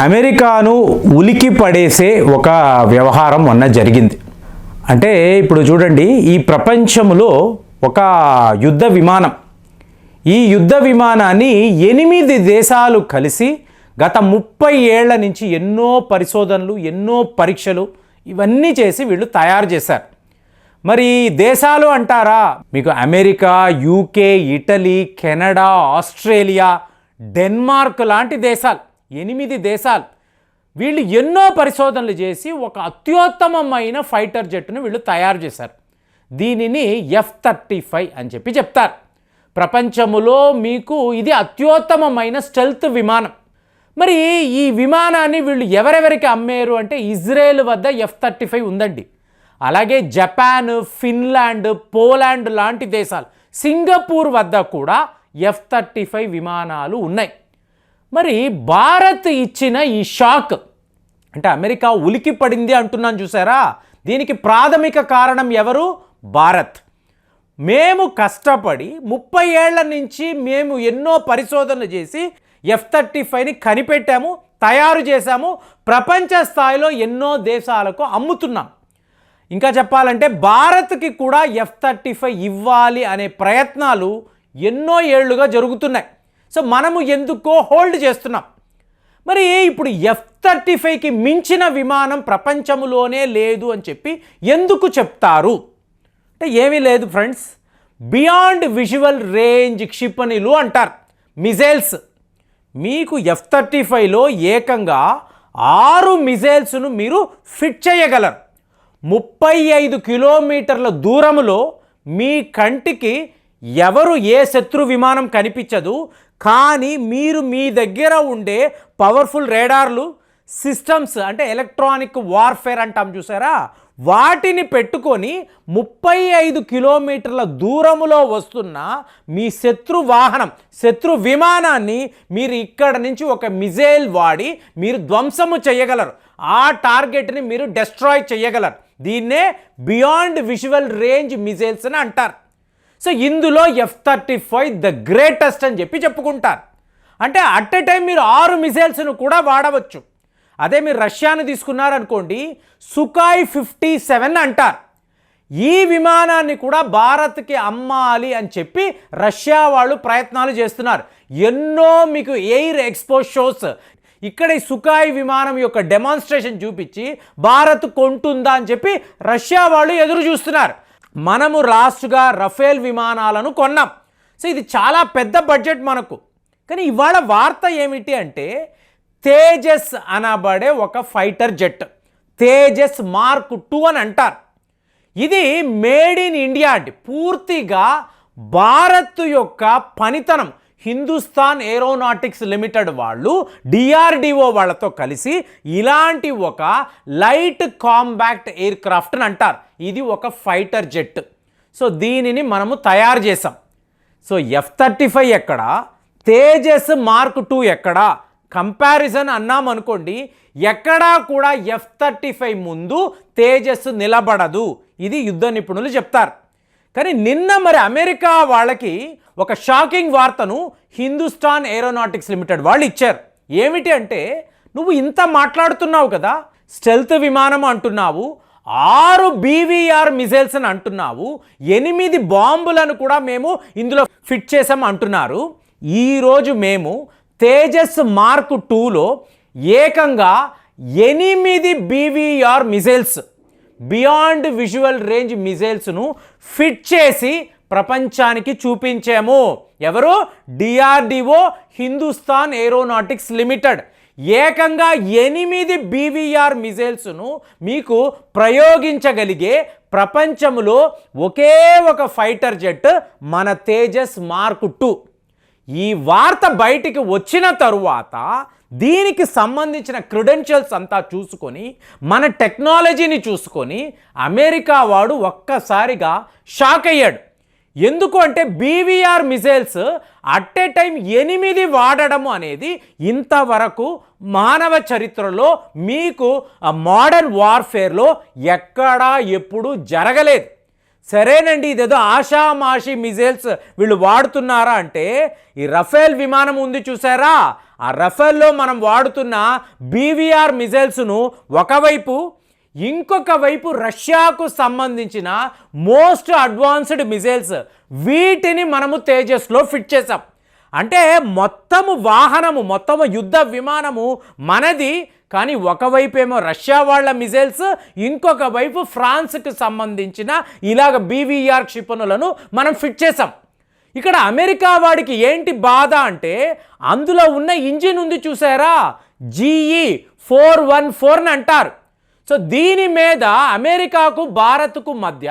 అమెరికాను ఉలికి పడేసే ఒక వ్యవహారం మొన్న జరిగింది. అంటే ఇప్పుడు చూడండి, ఈ ప్రపంచంలో ఒక యుద్ధ విమానం, ఈ యుద్ధ విమానాన్ని 8 దేశాలు కలిసి గత 30 ఏళ్ల నుంచి ఎన్నో పరిశోధనలు, ఎన్నో పరీక్షలు ఇవన్నీ చేసి వీళ్ళు తయారు చేశారు. మరి దేశాలు అంటారా, మీకు America, UK, Italy, Canada, Australia, Denmark లాంటి దేశాలు, 8 దేశాలు వీళ్ళు ఎన్నో పరిశోధనలు చేసి ఒక అత్యుత్తమమైన ఫైటర్ జెట్ను వీళ్ళు తయారు చేశారు. దీనిని F-35 అని చెప్పి చెప్తారు. ప్రపంచములో మీకు ఇది అత్యుత్తమమైన స్టెల్త్ విమానం. మరి ఈ విమానాన్ని వీళ్ళు ఎవరెవరికి అమ్మారు అంటే, ఇజ్రాయెల్ వద్ద F-35 ఉందండి. అలాగే జపాన్, ఫిన్లాండ్, పోలాండ్ లాంటి దేశాలు, సింగపూర్ వద్ద కూడా F-35 విమానాలు ఉన్నాయి. మరి భారత్ ఇచ్చిన ఈ షాక్ అంటే అమెరికా ఉలికి పడింది అంటున్నాను చూసారా, దీనికి ప్రాథమిక కారణం ఎవరు? భారత్. మేము కష్టపడి 30 ఏళ్ల నుంచి మేము ఎన్నో పరిశోధనలు చేసి F-35ని కనిపెట్టాము, తయారు చేశాము, ప్రపంచ స్థాయిలో ఎన్నో దేశాలకు అమ్ముతున్నాం. ఇంకా చెప్పాలంటే భారత్కి కూడా F-35 ఇవ్వాలి అనే ప్రయత్నాలు ఎన్నో ఏళ్లుగా జరుగుతున్నాయి. సో మనము ఎందుకో హోల్డ్ చేస్తున్నాం. మరి ఇప్పుడు F-35కి మించిన విమానం ప్రపంచంలోనే లేదు అని చెప్పి ఎందుకు చెప్తారు అంటే, ఏమీ లేదు ఫ్రెండ్స్, బియాండ్ విజువల్ రేంజ్ క్షిపణులు అంటారు, మిజైల్స్. మీకు F-35లో ఏకంగా 6 మిజైల్స్ను మీరు ఫిట్ చేయగలరు. 35 కిలోమీటర్ల దూరంలో మీ కంటికి ఎవరు ఏ శత్రు విమానం కనిపించదు, కానీ మీరు మీ దగ్గర ఉండే పవర్ఫుల్ రేడార్లు సిస్టమ్స్ అంటే ఎలక్ట్రానిక్ వార్ఫేర్ అంటాం చూసారా, వాటిని పెట్టుకొని 35 కిలోమీటర్ల దూరములో వస్తున్న మీ శత్రు వాహనం, శత్రు విమానాన్ని మీరు ఇక్కడ నుంచి ఒక మిజైల్ వాడి మీరు ధ్వంసము చేయగలరు. ఆ టార్గెట్ని మీరు డెస్ట్రాయ్ చేయగలరు. దీన్నే బియాండ్ విజువల్ రేంజ్ మిజైల్స్ అని అంటారు. సో ఇందులో F-35 ద గ్రేటెస్ట్ అని చెప్పి చెప్పుకుంటారు. అంటే అట్ ఎ టైం మీరు 6 మిజైల్స్ను కూడా వాడవచ్చు. అదే మీరు రష్యాను తీసుకున్నారనుకోండి, సుఖాయ్ 57 అంటారు. ఈ విమానాన్ని కూడా భారత్కి అమ్మాలి అని చెప్పి రష్యా వాళ్ళు ప్రయత్నాలు చేస్తున్నారు. ఎన్నో మీకు ఎయిర్ ఎక్స్పో షోస్ ఇక్కడ ఈ సుఖాయ్ విమానం యొక్క డెమాన్స్ట్రేషన్ చూపించి భారత్ కొంటుందా అని చెప్పి రష్యా వాళ్ళు ఎదురు చూస్తున్నారు. మనము లాస్ట్గా రఫేల్ విమానాలను కొన్నాం. సో ఇది చాలా పెద్ద బడ్జెట్ మనకు. కానీ ఇవాళ వార్త ఏమిటి అంటే, తేజస్ అనబడే ఒక ఫైటర్ జెట్, తేజస్ మార్క్ 2 అని అంటారు. ఇది మేడ్ ఇన్ ఇండియా అండి. పూర్తిగా భారత్ యొక్క పనితనం హిందుస్థాన్ ఏరోనాటిక్స్ లిమిటెడ్ వాళ్ళు DRDO వాళ్ళతో కలిసి ఇలాంటి ఒక లైట్ కాంపాక్ట్ ఎయిర్ క్రాఫ్ట్ అని అంటారు. ఇది ఒక ఫైటర్ జెట్. సో దీనిని మనము తయారు చేసాం. సో F-35 ఎక్కడ, తేజస్ మార్క్ 2 ఎక్కడ, కంపారిజన్ అన్నాం అనుకోండి, ఎక్కడా కూడా F-35 ముందు తేజస్ నిలబడదు. ఇది యుద్ధ నిపుణులు చెప్తారు. కానీ నిన్న మరి అమెరికా వాళ్ళకి ఒక షాకింగ్ వార్తను హిందుస్థాన్ ఏరోనాటిక్స్ లిమిటెడ్ వాళ్ళు ఇచ్చారు. ఏమిటి అంటే, నువ్వు ఇంత మాట్లాడుతున్నావు కదా, స్టెల్త్ విమానం అంటున్నావు, 6 BVR మిజైల్స్ అని అంటున్నావు, 8 బాంబులను కూడా మేము ఇందులో ఫిట్ చేసాం అంటున్నారు. ఈరోజు మేము తేజస్ మార్క్ 2లో ఏకంగా 8 BVR missiles, beyond visual range మిజైల్స్ను ఫిట్ చేసి ప్రపంచానికి చూపించాము. ఎవరు? DRDO, Hindustan aeronautics limited. ఏకంగా 8 BVR మిజైల్స్ను మీకు ప్రయోగించగలిగే ప్రపంచంలో ఒకే ఒక ఫైటర్ జెట్ మన తేజస్ మార్క్ 2. ఈ వార్త బయటికి వచ్చిన తరువాత దీనికి సంబంధించిన క్రెడెన్షియల్స్ అంతా చూసుకొని, మన టెక్నాలజీని చూసుకొని అమెరికా వాడు ఒక్కసారిగా షాక్ అయ్యాడు. ఎందుకు అంటే, BVR missiles at a time 8 వాడడం అనేది ఇంతవరకు మానవ చరిత్రలో మీకు మోడర్న్ వార్ఫేర్లో ఎక్కడా ఎప్పుడు జరగలేదు. సరేనండి, ఇదేదో ఆషామాషి మిజైల్స్ వీళ్ళు వాడుతున్నారా అంటే, ఈ రఫేల్ విమానం ఉంది చూసారా, ఆ రఫేల్లో మనం వాడుతున్న బీవీఆర్ మిజైల్స్ను ఒకవైపు, ఇంకొక వైపు రష్యాకు సంబంధించిన మోస్ట్ అడ్వాన్స్డ్ మిజైల్స్, వీటిని మనము తేజస్లో ఫిట్ చేసాం. అంటే మొత్తము వాహనము, మొత్తము యుద్ధ విమానము మనది, కానీ ఒకవైపు ఏమో రష్యా వాళ్ళ మిజైల్స్, ఇంకొక వైపు ఫ్రాన్స్కి సంబంధించిన ఇలాగ బీవీఆర్ క్షిపణులను మనం ఫిట్ చేసాం. ఇక్కడ అమెరికా వాడికి ఏంటి బాధ అంటే అందులో ఉన్న ఇంజిన్ ఉంది చూసారా, GE414 అంటారు. సో దీని మీద అమెరికాకు భారత్కు మధ్య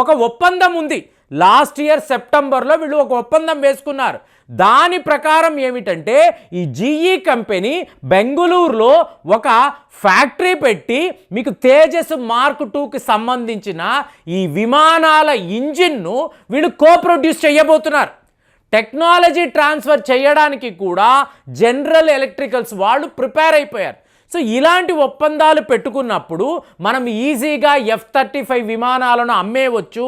ఒక ఒప్పందం ఉంది. లాస్ట్ ఇయర్ సెప్టెంబర్లో వీళ్ళు ఒక ఒప్పందం వేసుకున్నారు. దాని ప్రకారం ఏమిటంటే ఈ GE కంపెనీ బెంగుళూరులో ఒక ఫ్యాక్టరీ పెట్టి మీకు తేజస్ మార్క్ 2కి సంబంధించిన ఈ విమానాల ఇంజిన్ను వీళ్ళు కోప్రొడ్యూస్ చేయబోతున్నారు. టెక్నాలజీ ట్రాన్స్ఫర్ చేయడానికి కూడా జనరల్ ఎలక్ట్రికల్స్ వాళ్ళు ప్రిపేర్ అయిపోయారు. సో ఇలాంటి ఒప్పందాలు పెట్టుకున్నప్పుడు మనం ఈజీగా F-35 విమానాలను అమ్మేయవచ్చు.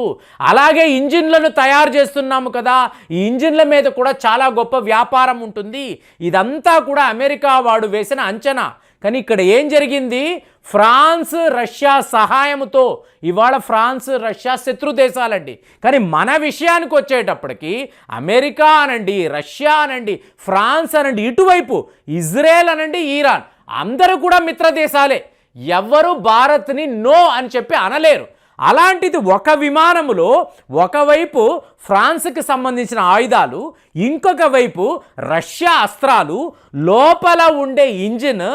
అలాగే ఇంజిన్లను తయారు చేస్తున్నాము కదా, ఈ ఇంజిన్ల మీద కూడా చాలా గొప్ప వ్యాపారం ఉంటుంది. ఇదంతా కూడా అమెరికా వాడు వేసిన అంచనా. కానీ ఇక్కడ ఏం జరిగింది, ఫ్రాన్స్ రష్యా సహాయంతో, ఇవాళ ఫ్రాన్స్ రష్యా శత్రు దేశాలండి, కానీ మన విషయానికి వచ్చేటప్పటికి అమెరికా అనండి, రష్యా అనండి, ఫ్రాన్స్ అనండి, ఇటువైపు ఇజ్రాయెల్ అనండి, ఇరాన్ అందరూ కూడా మిత్ర దేశాలే. ఎవ్వరూ భారత్ని నో అని చెప్పి అనలేరు. అలాంటిది ఒక విమానములో ఒకవైపు ఫ్రాన్స్కి సంబంధించిన ఆయుధాలు, ఇంకొక వైపు రష్యా అస్త్రాలు, లోపల ఉండే ఇంజిన్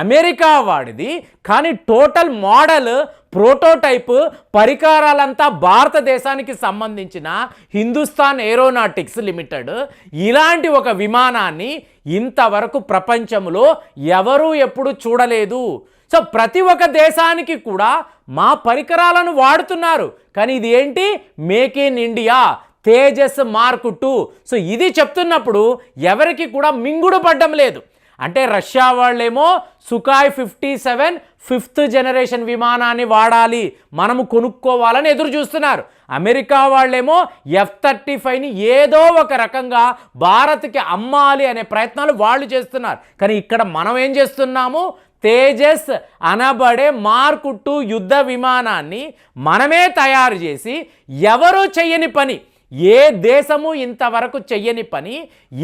అమెరికా వాడిది, కానీ టోటల్ మోడల్, ప్రోటోటైప్, పరికరాలంతా భారతదేశానికి సంబంధించిన హిందుస్థాన్ ఏరోనాటిక్స్ లిమిటెడ్. ఇలాంటి ఒక విమానాన్ని ఇంతవరకు ప్రపంచంలో ఎవరూ ఎప్పుడు చూడలేదు. సో ప్రతి ఒక్క దేశానికి కూడా మా పరికరాలను వాడుతున్నారు, కానీ ఇది ఏంటి, make in India, Tejas mark 2. So ఇది చెప్తున్నప్పుడు ఎవరికి కూడా మింగుడు పడ్డం లేదు. అంటే రష్యా వాళ్ళేమో సుఖాయ్ 57 5th జనరేషన్ విమానాన్ని వాడాలి, మనము కొనుక్కోవాలని ఎదురు చూస్తున్నారు. అమెరికా వాళ్ళేమో F-35ని ఏదో ఒక రకంగా భారత్కి అమ్మాలి అనే ప్రయత్నాలు వాళ్ళు చేస్తున్నారు. కానీ ఇక్కడ మనం ఏం చేస్తున్నాము, తేజస్ అనబడే మార్క్ 2 యుద్ధ విమానాన్ని మనమే తయారు చేసి, ఎవరూ చెయ్యని పని, ఏ దేశము ఇంతవరకు చెయ్యని పని,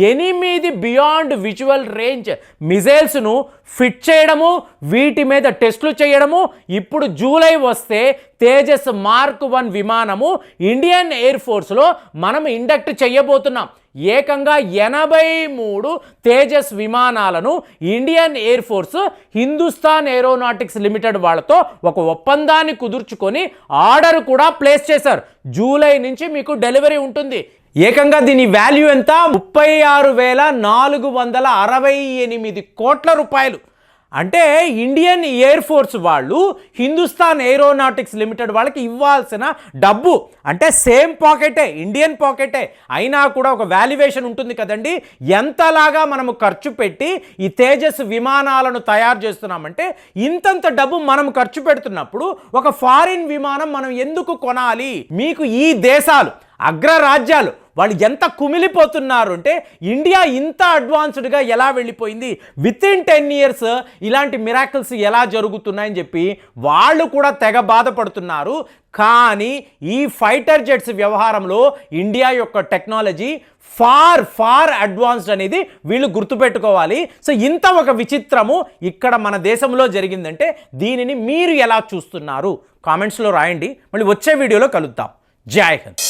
8 బియాండ్ విజువల్ రేంజ్ మిజైల్స్ను ఫిట్ చేయడము, వీటి మీద టెస్టులు చేయడము. ఇప్పుడు జూలై వస్తే తేజస్ మార్క్ 1 విమానము ఇండియన్ ఎయిర్ ఫోర్స్లో మనం ఇండక్ట్ చేయబోతున్నాం. ఏకంగా 83 తేజస్ విమానాలను Indian air force Hindustan aeronautics limited వాళ్ళతో ఒక ఒప్పందాన్ని కుదుర్చుకొని ఆర్డర్ కూడా ప్లేస్ చేశారు. జూలై నుంచి మీకు డెలివరీ ఉంటుంది. ఏకంగా దీని వాల్యూ ఎంత, 36,468 కోట్ల రూపాయలు. అంటే ఇండియన్ ఎయిర్ ఫోర్స్ వాళ్ళు హిందుస్థాన్ ఏరోనాటిక్స్ లిమిటెడ్ వాళ్ళకి ఇవ్వాల్సిన డబ్బు, అంటే సేమ్ పాకెటే, ఇండియన్ పాకెటే అయినా కూడా ఒక వాల్యుయేషన్ ఉంటుంది కదండి. ఎంతలాగా మనము ఖర్చు పెట్టి ఈ తేజస్ విమానాలను తయారు చేస్తున్నామంటే ఇంతంత డబ్బు మనం ఖర్చు పెడుతున్నప్పుడు ఒక ఫారిన్ విమానం మనం ఎందుకు కొనాలి? మీకు ఈ దేశాలు, అగ్రరాజ్యాలు వాళ్ళు ఎంత కుమిలిపోతున్నారు అంటే ఇండియా ఇంత అడ్వాన్స్డ్గా ఎలా వెళ్ళిపోయింది, వితిన్ 10 years ఇలాంటి మిరాకిల్స్ ఎలా జరుగుతున్నాయని చెప్పి వాళ్ళు కూడా తెగ బాధపడుతున్నారు. కానీ ఈ ఫైటర్ జెట్స్ వ్యవహారంలో ఇండియా యొక్క టెక్నాలజీ ఫార్ అడ్వాన్స్డ్ అనేది వీళ్ళు గుర్తుపెట్టుకోవాలి. సో ఇంత ఒక విచిత్రము ఇక్కడ మన దేశంలో జరిగిందంటే దీనిని మీరు ఎలా చూస్తున్నారు కామెంట్స్లో రాయండి. మళ్ళీ వచ్చే వీడియోలో కలుద్దాం. జై హింద్.